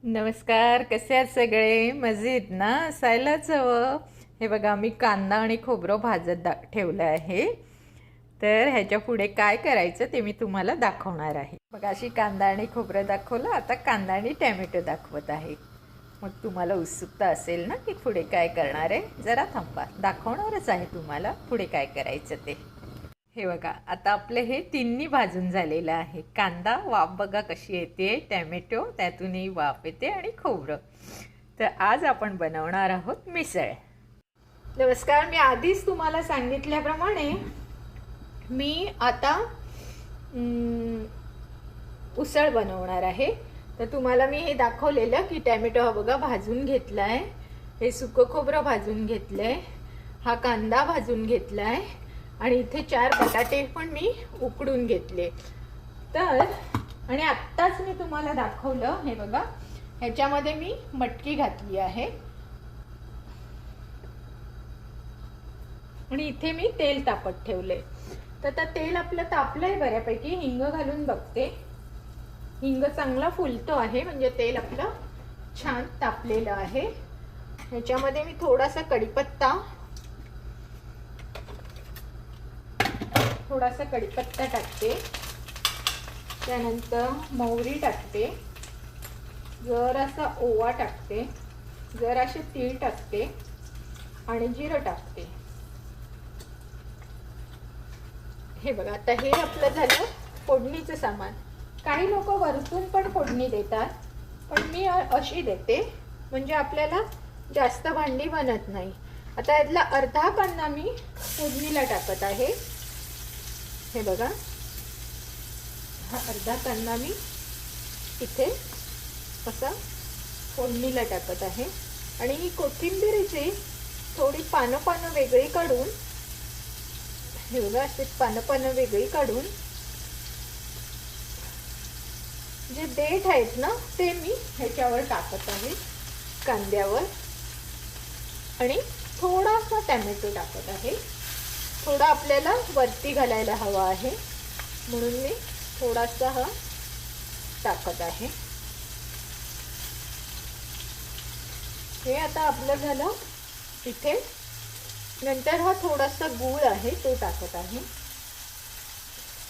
नमस्कार, कसे आहात सगळे? मजेत ना? असायलाच हवं. हे बघा, मी कांदा आणि खोबरं भाजत ठेवलं आहे. तर ह्याच्या पुढे काय करायचं ते मी तुम्हाला दाखवणार आहे. बघा, अशी कांदा आणि खोबरं दाखवलं, आता कांदा आणि टॅमॅटो दाखवत आहे. मग तुम्हाला उत्सुकता असेल ना की पुढे काय करणार आहे? जरा थांबा, दाखवणारच आहे तुम्हाला पुढे काय करायचं ते. हे बघा, आता आपलं हे तिन्ही भाजून झालेलं आहे. कांदा वाफ बघा कशी येते, टॅमॅटो त्यातूनही वाफ येते आणि खोबरं. तर आज आपण बनवणार आहोत मिसळ. नमस्कार, मी आधीच तुम्हाला सांगितल्याप्रमाणे मी आता उसळ बनवणार आहे. तर तुम्हाला मी हे दाखवलेलं की टॅमॅटो हा बघा भाजून घेतला आहे, हे सुकं खोबरं भाजून घेतलं आहे, हा कांदा भाजून घेतला आहे आणि इथे 4 बटाटे पण मी उकडून घेतले. तर आणि आत्ताच मी तुम्हाला दाखवलं, हे बघा, ह्याच्यामध्ये मी मटकी घातली आहे आणि इथे मी तेल तापत ठेवले. तर आता तेल आपलं तापलंय बऱ्यापैकी. हिंग घालून बघते. हिंग चांगला फुलतो आहे, म्हणजे तेल आपलं छान तापलेलं आहे. ह्याच्यामध्ये मी थोडासा कढीपत्ता टाकते. त्यानंतर मोहरी टाकते, जरासा ओवा टाकते, जराशे तीळ टाकते आणि जिरं टाकते. हे बघा, आता हे आपलं झालं फोडणीचं सामान. काही लोक वरतून पण फोडणी देतात, पण मी अशी देते म्हणजे आपल्याला जास्त भांडी बनत नाही. आता यातला अर्धा कांदा मी फोडणीला टाकत आहे. हे बघा, हा अर्धा कांदा मी इथे असा फोडणीला टाकत आहे. आणि ही कोथिंबीरीची थोडी पानं वेगळी काढून, हे बघा, अशी पानं वेगळी काढून जे देठ आहेत ना ते मी ह्याच्यावर टाकत आहे, कांद्यावर. आणि थोडासा टॅमॅटो टाकत आहे. थोडा आपल्याला वरती घालायला हवा आहे म्हणून मी थोडासा हा टाकत आहे. हे आता आपलं झालं इथे. नंतर हा थोडासा गूळ आहे तो टाकत आहे.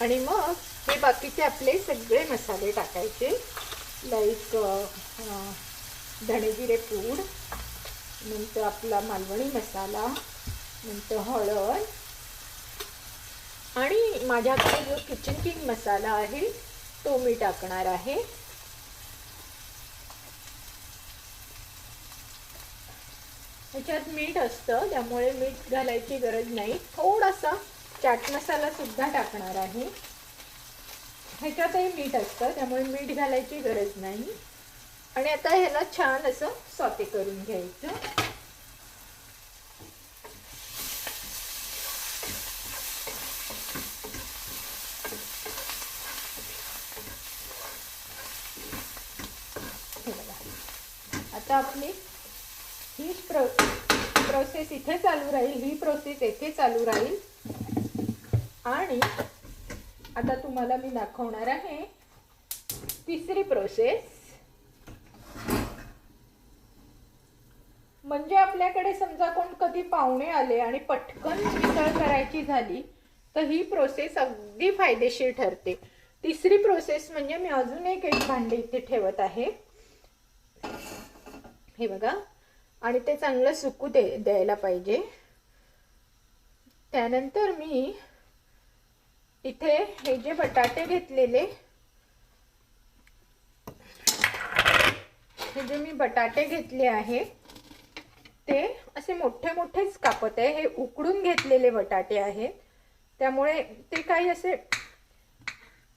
आणि मग हे बाकीचे आपले सगळे मसाले टाकायचे, लाईक धणेजिरे पूड, नंतर आपला मालवणी मसाला, नंतर हळद, आणि माझ्याकडे जो किचन किंग मसाला आहे तो मी टाकणार आहे. ह्याच्यात मीठ असतं त्यामुळे मीठ घालायची गरज नाही. थोडासा चाट मसाला सुद्धा टाकणार आहे. ह्याच्यातही मीठ असतं त्यामुळे मीठ घालायची गरज नाही. आणि आता ह्याला छान असं सॉटे करून घ्यायचं. आता आपली ही प्रोसेस इथे चालू राहील, ही प्रोसेस येथे चालू राहील. आणि आता तुम्हाला मी दाखवणार आहे तिसरी प्रोसेस. म्हणजे आपल्याकडे समजा कोण कधी पाहुणे आले आणि पटकन मिसळ करायची झाली तर ही प्रोसेस अगदी फायदेशीर ठरते. तिसरी प्रोसेस म्हणजे मी अजून एक भांडे इथे ठेवत आहे, हे बघा, आणि ते चांगलं सुकू द्यायला पाहिजे. त्यानंतर मी इथे हे जे बटाटे घेतलेले, हे जे मी बटाटे घेतले आहे ते असे मोठे मोठेच कापत आहे. हे उकडून घेतलेले बटाटे आहेत त्यामुळे ते काही असे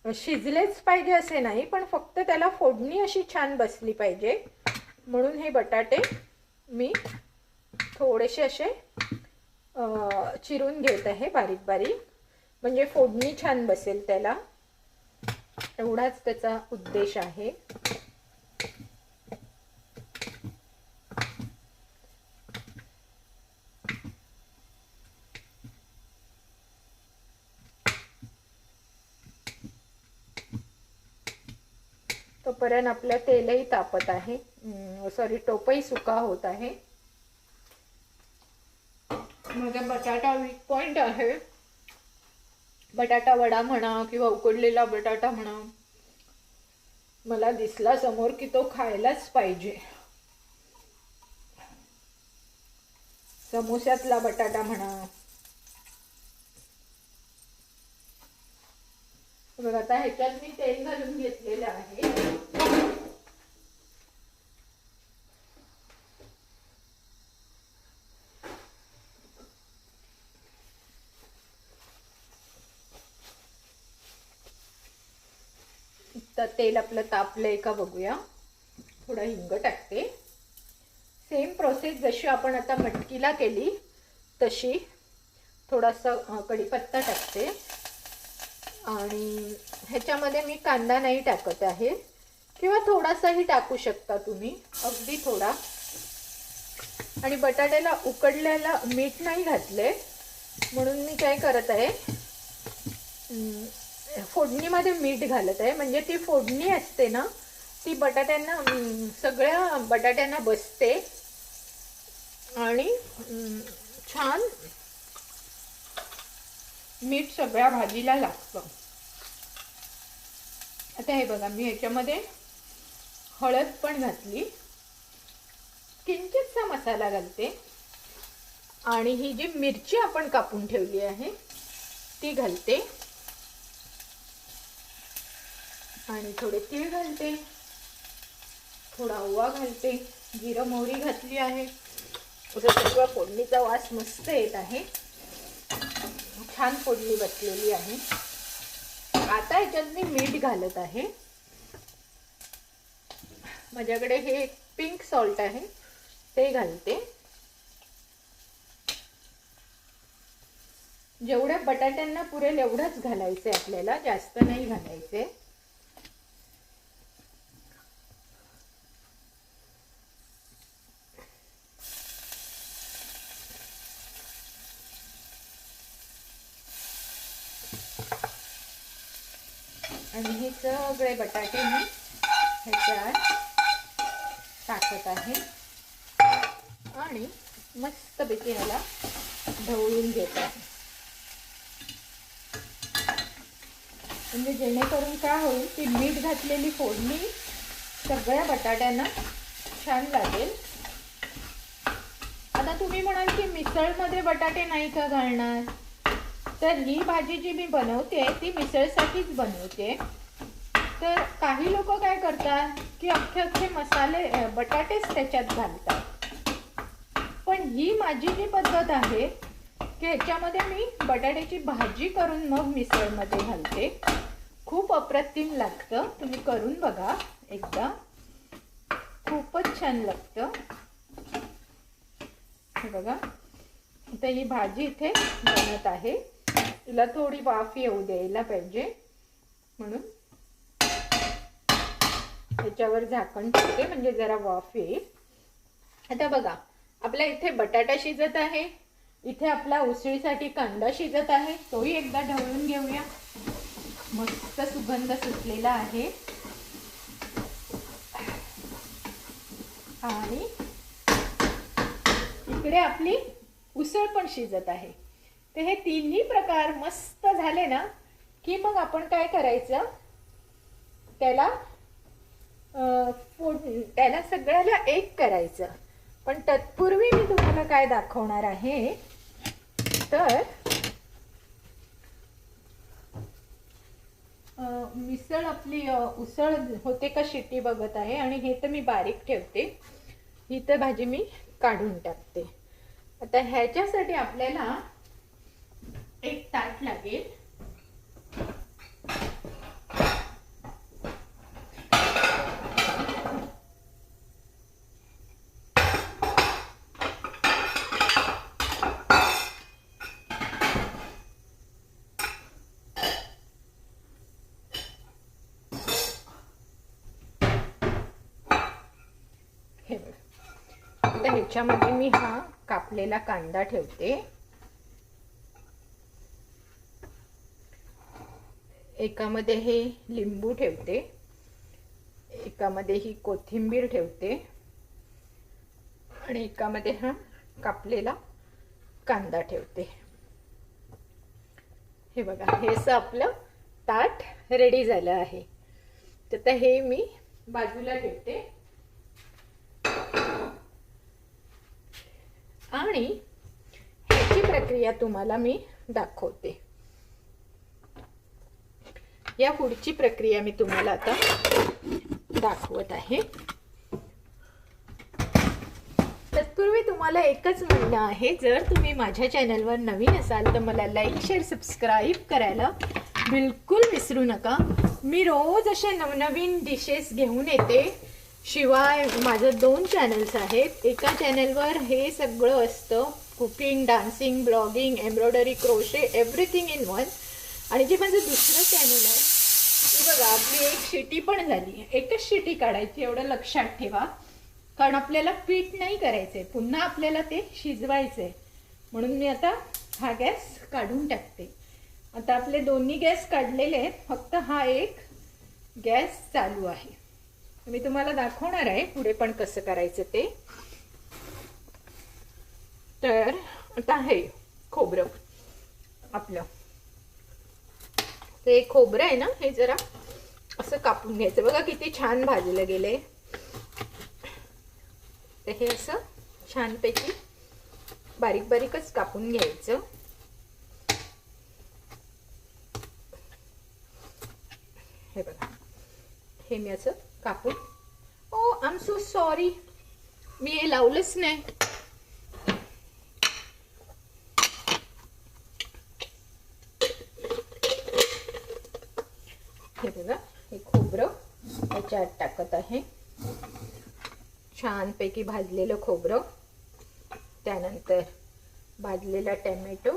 शिजलेच पाहिजे असे नाही, पण फक्त त्याला फोडणी अशी छान बसली पाहिजे म्हणून हे बटाटे मी थोडेसे असे चिरून घेत आहे बारीक बारीक, म्हणजे फोडणी छान बसेल त्याला. एवढाच त्याचा उद्देश आहे. तोपर्यंत आपलं तेलही तापत आहे, सॉरी टोपही सुका होत आहे. माझा बटाटा वीक पॉइंट आहे. बटाटा वडा म्हणा किंवा उकडलेला बटाटा म्हणा, मला दिसला समोर की तो खायलाच पाहिजे. समोस्यातला बटाटा म्हणा. बघा आता ह्याच्यात मी तेल घालून घेतलेलं आहे. तर तेल आपलं तापलंय का बघूया. थोडा हिंग टाकते. सेम प्रोसेस जशी आपण आता मटकीला केली तशी. थोडासा कढीपत्ता टाकते आणि ह्याच्यामध्ये मी कांदा नाही टाकत आहे, किंवा थोडासाही टाकू शकता तुम्ही, अगदी थोडा. आणि बटाट्याला उकडलेला मीठ नाही घातले म्हणून मी काय करत आहे, फोडणीमध्ये मीठ घालत आहे. म्हणजे ती फोडणी असते ना, ती बटाट्यांना, सगळ्या बटाट्यांना बसते आणि छान मीठ सगळ्या भाजीला लागतं. आता हे बघा, मी ह्याच्यामध्ये हळद पण घातली, किंचितसा मसाला घालते आणि ही जी मिरची आपण कापून ठेवली आहे ती घालते आणि थोडे तीळ घालते, थोडा ओवा घालते, जिरं मोहरी घातली आहे. असं सगळं फोडणीचा वास मस्त येत आहे, छान फोडणी बसलेली आहे. आता ह्याच्यात मी मीठ घालत आहे. माझ्याकडे हे पिंक सॉल्ट आहे ते घालते. जेवढ्या बटाट्यांना पुरेल एवढंच घालायचे आपल्याला, जास्त नाही घालायचे. आणि हे सगळे बटाटे मी ह्याच्यात टाकत आहे आणि मस्तपैकी ह्याला ढवळून घेत आहे. म्हणजे जेणेकरून काय होईल, ती मीठ घातलेली फोडणी सगळ्या बटाट्यांना छान लागेल. आता तुम्ही म्हणाल की मिसळमध्ये बटाटे नाही का घालणार, तर ही भाजी जी मी बनवते ती मिसळसाठीच बनवते. तर काही लोक काय करतात की अख्खे मसाले बटाटेच त्याच्यात घालतात. पण ही माझी जी पद्धत आहे की ह्याच्यामध्ये मी बटाट्याची भाजी करून मग मिसळमध्ये घालते. खूप अप्रतिम लागतं, तुम्ही करून बघा एकदा, खूपच छान लागतं. हे बघा, आता ही भाजी इथे बनत आहे. तिला थोडी वाफ येऊ द्यायला पाहिजे म्हणून त्याच्यावर झाकण ठेवते, म्हणजे जरा वाफ येईल. आता बघा, आपल्या इथे बटाटा शिजत आहे, इथे आपला उसळीसाठी कांदा शिजत आहे. तोही एकदा ढवळून घेऊया. मस्त सुगंध सुटलेला आहे आणि इकडे आपली उसळ पण शिजत आहे. तर हे तिन्ही प्रकार मस्त झाले ना की मग आपण काय करायचं, त्याला सगळ्याला एक करायचं. पण तत्पूर्वी मी तुम्हाला काय दाखवणार आहे, तर मिसळ आपली उसळ होते का शिट्टी बघत आहे. आणि हे तर मी बारीक ठेवते, ही तर भाजी मी काढून टाकते. आता ह्याच्यासाठी आपल्याला एक ताट लागेल. आता ह्याच्यामध्ये मी हा कापलेला कांदा ठेवते. एकामध्ये हे लिंबू ठेवते. एकामध्ये ही कोथिंबीर ठेवते आणि एकामध्ये हा कापलेला कांदा ठेवते. हे बघा, हे असं आपलं ताट रेडी झालं आहे. तर आता हे मी बाजूला ठेवते आणि ह्याची प्रक्रिया तुम्हाला मी दाखवते. या पुढची प्रक्रिया मी तुम्हाला आता दाखवत आहे. तत्पूर्वी तुम्हाला एकच म्हणणं आहे, जर तुम्ही माझ्या चॅनलवर नवीन असाल तर मला लाईक, शेअर, सबस्क्राईब करायला बिलकुल विसरू नका. मी रोज अशा नवनवीन डिशेस घेऊन येते. शिवाय माझं 2 चॅनल्स आहेत. एका चॅनलवर हे सगळं असतं, cooking, dancing, blogging, embroidery, crochet, everything in one. आणि जे माझं दुसरं चॅनल आहे, ती बघा आपली एक शिटी पण झाली. एकच शिटी काढायची, एवढं लक्षात ठेवा, कारण आपल्याला पीठ नाही करायचंय, पुन्हा आपल्याला ते शिजवायचंय. म्हणून मी आता हा गॅस काढून टाकते. आता आपले दोन्ही गॅस काढलेले आहेत, फक्त हा एक गॅस चालू आहे. मी तुम्हाला दाखवणार आहे पुढे पण कसं करायचं ते. तर आता हे खोबरं आपलं, ते खोबरं आहे ना, हे जरा असं कापून घ्यायचं. बघा किती छान भाजलं गेलंय. तर हे असं छानपैकी बारीक बारीकच कापून घ्यायचं. हे बघा, हे मी असं कापून, ओ आय एम सो सॉरी, मी हे लावलंच नाही. हे बघा, हे खोबरं याच्यात टाकत आहे. छानपैकी भाजलेलं खोबरं, त्यानंतर भाजलेला टोमॅटो,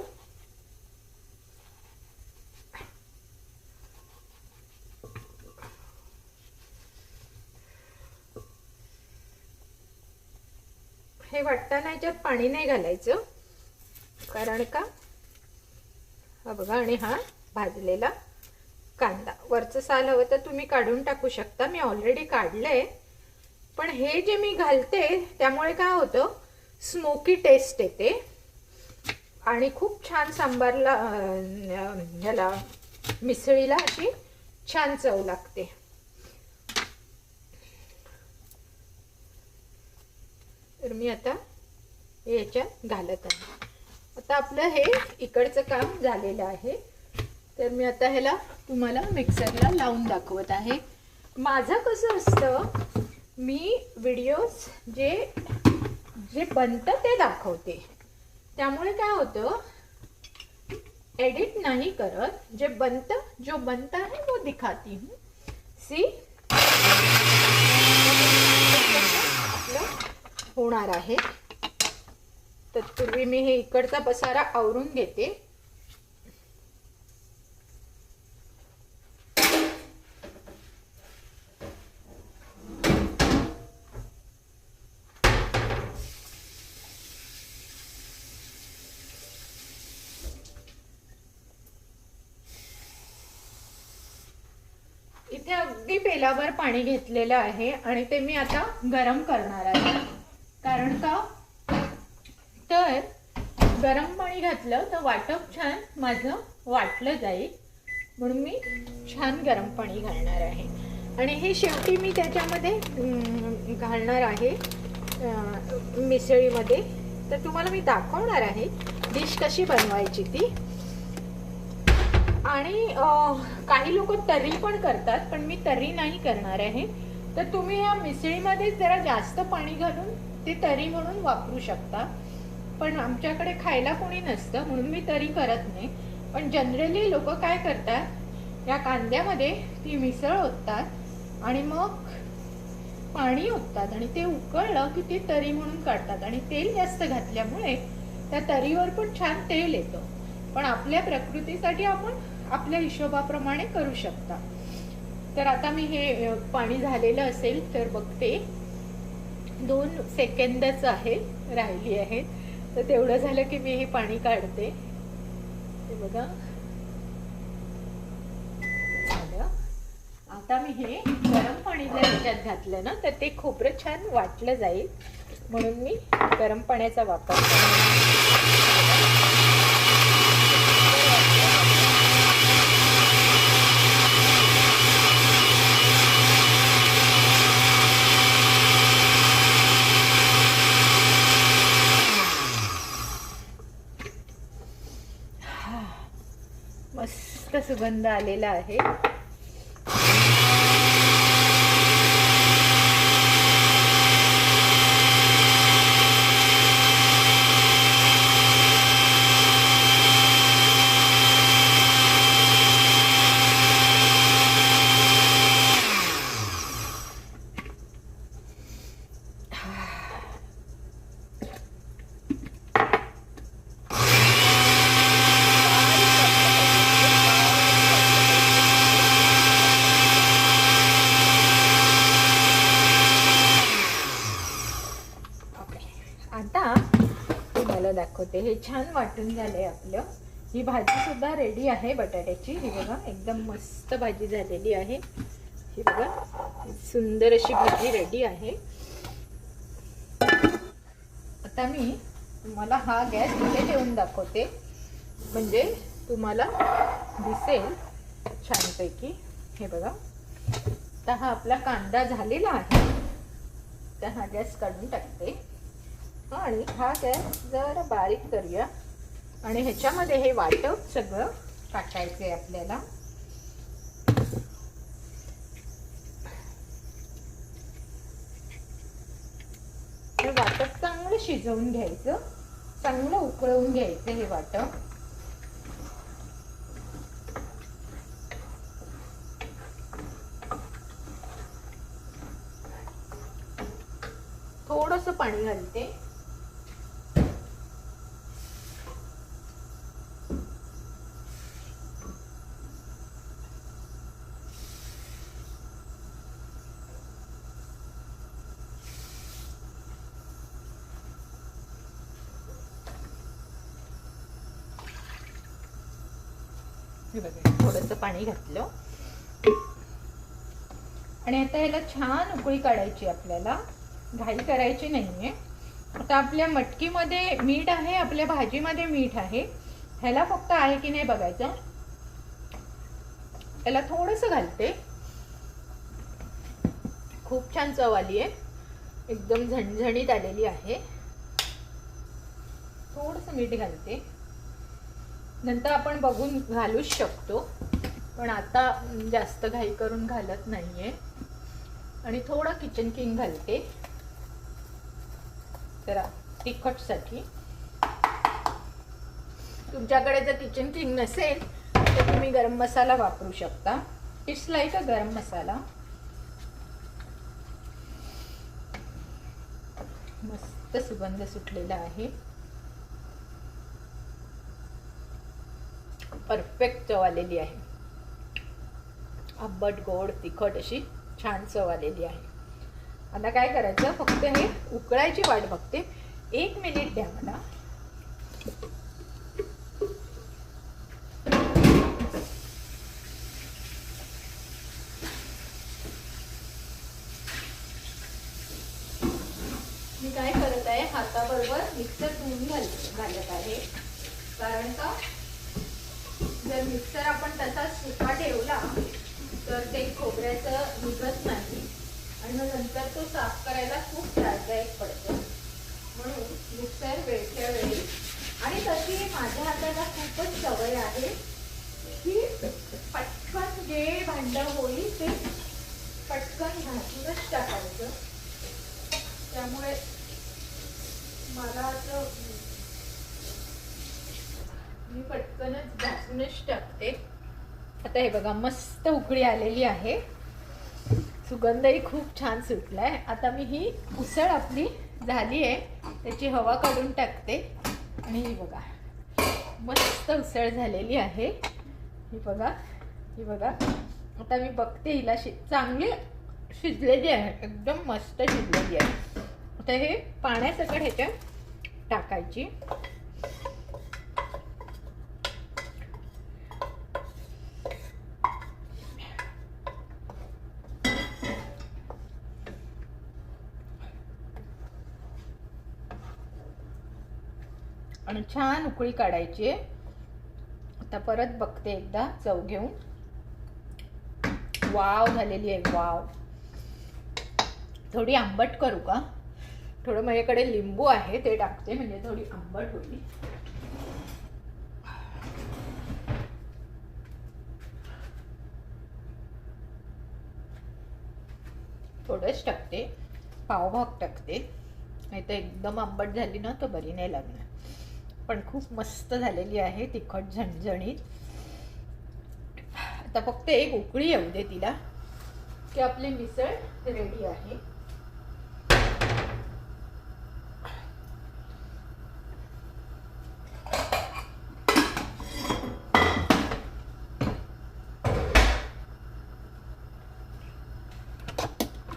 हे वाटताना याच्यात पाणी नाही घालायचं, कारण का हा बघा, आणि हा भाजलेला कांदा. वरचं साल हवं तर तुम्ही काढून टाकू शकता, मी ऑलरेडी काढलंय. पण हे जे मी घालते त्यामुळे काय होतं, स्मोकी टेस्ट येते आणि खूप छान सांबारला, ह्याला मिसळीला अशी छान चव लागते. तर मी आता हे याच्यात घालत आहे. आता आपलं हे इकडचं काम झालेलं आहे. तर मी आता ह्याला तुम्हाला मिक्सरला लावून दाखवत आहे. माझं कसं असतं, मी व्हिडिओज जे जे बनतं ते दाखवते, त्यामुळे काय होतं, एडिट नाही करत. जे बनतं, जो बनता है वो दिखाती हूँ. सी आपलं होणार आहे. तत्पूर्वी मी हे इकडचा पसारा आवरून घेते. इथे अगदी पेलावर पाणी घेतलेलं आहे आणि ते मी आता गरम करणार आहे. कारण का, तर गरम पाणी घातलं तर वाटप छान माझं वाटलं जाईल, म्हणून मी छान गरम पाणी घालणार आहे. आणि हे शेवटी मी त्याच्यामध्ये घालणार आहे मिसळीमध्ये. तर तुम्हाला मी दाखवणार आहे डिश कशी बनवायची ती. आणि काही लोक तर्री पण करतात, पण मी तर्री नाही करणार आहे. तर तुम्ही या मिसळीमध्ये जरा जास्त पाणी घालून ते तर्री म्हणून वापरू शकता. पण आमच्याकडे खायला कोणी नसतं म्हणून मी तर्री करत नाही. पण जनरली लोक काय करतात, या कांद्यामध्ये ती मिसळ ओततात आणि मग पाणी ओततात आणि ते उकळलं की ते तर्री म्हणून काढतात. आणि तेल जास्त घातल्यामुळे त्या तर्रीवर पण छान तेल येतं. पण आपल्या प्रकृतीसाठी आपण आपल्या हिशोबाप्रमाणे करू शकता. तर आता मी हे पाणी झालेलं असेल तर बघते, 2 सेकंदच आहे राहिली आहे. तर तेवढं झालं की मी हे पाणी काढते. ते बघा झालं. आता मी हे गरम पाणी जर ह्याच्यात घातलं ना तर ते खोबरं छान वाटलं जाईल, म्हणून मी गरम पाण्याचा वापर मस्त सुगंध आलेला आहे. आता तुम्हाला दाखवते, हे छान वाटून झालंय आपलं. ही भाजी सुद्धा रेडी आहे बटाट्याची. ही बघा एकदम मस्त भाजी झालेली आहे. ही बघा सुंदर अशी भाजी रेडी आहे. आता मी तुम्हाला हा गॅस इथे ठेवून दाखवते, म्हणजे तुम्हाला दिसेल छानपैकी. हे बघा आता हा आपला कांदा झालेला आहे. तर हा गॅस काढून टाकते आणि हा गॅस जरा बारीक करूया आणि ह्याच्यामध्ये हे वाटप सगळं टाकायचं आहे आपल्याला. हे वाटप चांगलं शिजवून घ्यायचं, चांगलं उकळवून घ्यायचं हे वाटप. थोडंसं पाणी घालते. थोडंसं पाणी घातलं आणि आता याला छान उकळी काढायची. आपल्याला घाई करायची नाहीये. आता आपल्या मटकीमध्ये मीठ आहे, आपल्या भाजीमध्ये मीठ आहे, ह्याला फक्त आहे की नाही बघायचं. याला थोडंसं घालते. खूप छान चव आली आहे, एकदम झणझणीत आलेली आहे. थोडंसं मीठ घालते, नंतर आपण बघून घालूच शकतो, पण आता जास्त घाई करून घालत नाहीये. आणि थोडा किचन किंग घालते जरा तिखटसाठी. तुमच्याकडे जर किचन किंग नसेल तर तुम्ही गरम मसाला वापरू शकता. इट्स लाईक अ गरम मसाला. मस्त सुगंध सुटलेला आहे. परफेक्ट चव आलेली आहे. आंबट गोड तिखट अशी छान चव आलेली आहे. आता काय करायचं, फक्त हे उकळायची वाट बघते. 1 मिनिट द्या मला. मी काय करत आहे, हाताबरोबर मिक्सर धुवून घालत आहे. कारण का जर मिक्सर आपण तसाच सुका ठेवला तर ते खोबऱ्याचं निघत नाही आणि मग नंतर तो साफ करायला खूप त्रासदायक पडतो. म्हणून मिक्सर वेळच्या वेळी. आणि तशी माझ्या हाताला खूपच सवय आहे की पटकन जे भांडं होईल ते पटकन घासूनच टाकायचं. त्यामुळे मला असं मी पटकनच घासूनच टाकते. आता हे बघा मस्त उकळी आलेली आहे. सुगंधही खूप छान सुटलाय. आता मी ही उसळ आपली झाली आहे त्याची हवा काढून टाकते. आणि ही बघा मस्त उसळ झालेली आहे. ही बघा, ही बघा. आता मी बघते हिला चांगली शिजलेली आहे, एकदम मस्त शिजलेली आहे. आता हे पाण्यासकट ह्याच्यात टाकायची. आणि छान उकळी काढायची आहे. आता परत बघते एकदा चव घेऊन. वाव झालेली आहे, वाव. थोडी आंबट करू का? थोडं माझ्याकडे लिंबू आहे ते टाकते, म्हणजे थोडी आंबट होती. थोडंच टाकते, पावभाग टाकते, नाही तर एकदम आंबट झाली ना तर बरी नाही लागणार. पण खूप मस्त झालेली आहे, तिखट झणझणीत. आता फक्त एक उकळी येऊ दे तिला की आपली मिसळ रेडी आहे.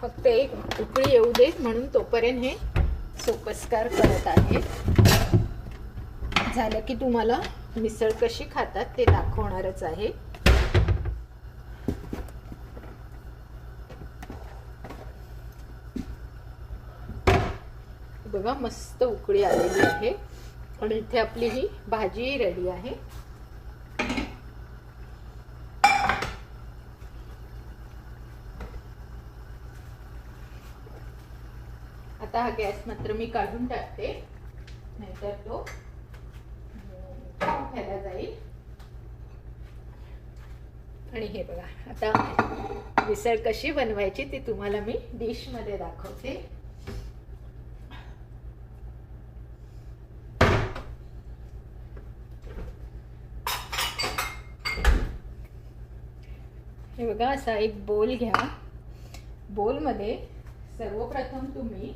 फक्त एक उकळी येऊ दे म्हणून तोपर्यंत हे सोपस्कार करत आहे. झालं की तुम्हाला मिसळ कशी खातात ते दाखवणारच आहे. बघा मस्त उकळी आलेली आहे आणि इथे आपली ही भाजी रेडी आहे. आता हा गॅस मात्र मी काढून टाकते, नाहीतर तो खायला जाईल. आणि हे बघा आता मिसळ कशी बनवायची ती तुम्हाला मी डिश मध्ये दाखवते. हे बघा असा एक बोल घ्या. बोल मध्ये सर्वप्रथम तुम्ही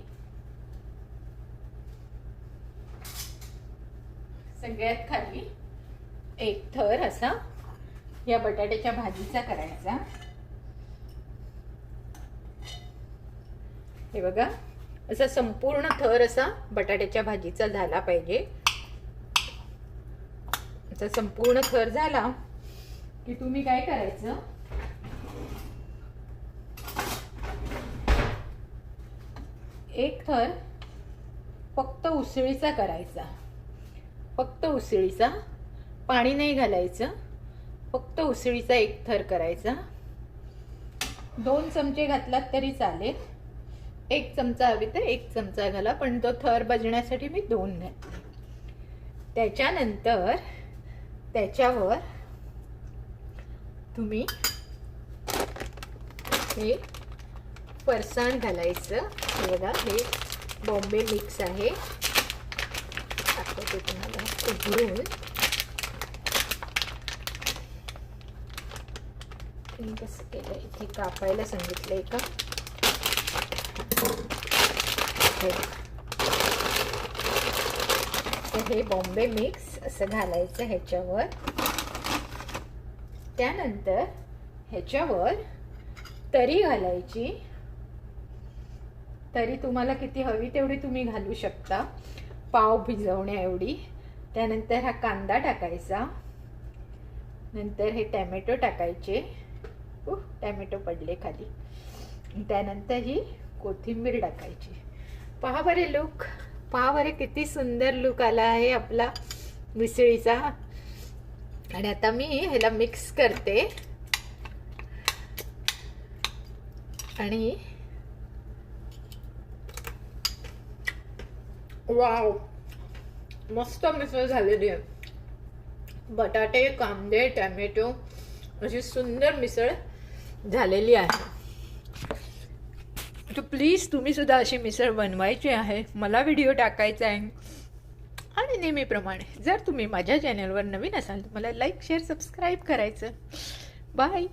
सगळ्यात खाली एक थर असा या बटाट्याच्या भाजीचा करायचा. हे बघा असा संपूर्ण थर असा बटाट्याच्या भाजीचा झाला पाहिजे. असा संपूर्ण थर झाला की तुम्ही काय करायचं, एक थर फक्त उसळीचा करायचा. फक्त उसळीचा, पाणी नाही घालायचं. फक्त उसळीचा एक थर करायचा. 2 चमचे घातलात तरी चालेल. 1 चमचा हवी तर 1 चमचा घाला, पण तो थर बजण्यासाठी मी 2 घातले. त्याच्यानंतर त्याच्यावर तुम्ही हे फरसाण घालायचं. हे बघा हे बॉम्बे मिक्स आहे. दाखवते तुम्हाला उघडून. कसं केलं, इथे कापायला सांगितलंय का? तर हे बॉम्बे मिक्स असं घालायचं ह्याच्यावर. त्यानंतर ह्याच्यावर तरी घालायची. तरी तुम्हाला किती हवी तेवढी तुम्ही घालू शकता, पाव भिजवण्या एवढी. त्यानंतर हा कांदा टाकायचा. नंतर हे टॅमॅटो टाकायचे. टॅमॅटो पडले खाली. त्यानंतर ही कोथिंबीर टाकायची. पहा बरे लुक, पहा बरे किती सुंदर लुक आला आहे आपला मिसळीचा. आणि आता मी ह्याला मिक्स करते आणि वाव मस्त मिसळ झालेली आहे. बटाटे, कांदे, टॅमॅटो अशी सुंदर मिसळ झालेली आहे. तर प्लीज तुम्ही सुद्धा अशी मिसळ बनवायची आहे, मला व्हिडिओ टाकायचा आहे. आणि नेहमीप्रमाणे जर तुम्ही माझ्या चॅनलवर नवीन असाल तर मला लाईक, शेअर, सबस्क्राईब करायचं. बाय.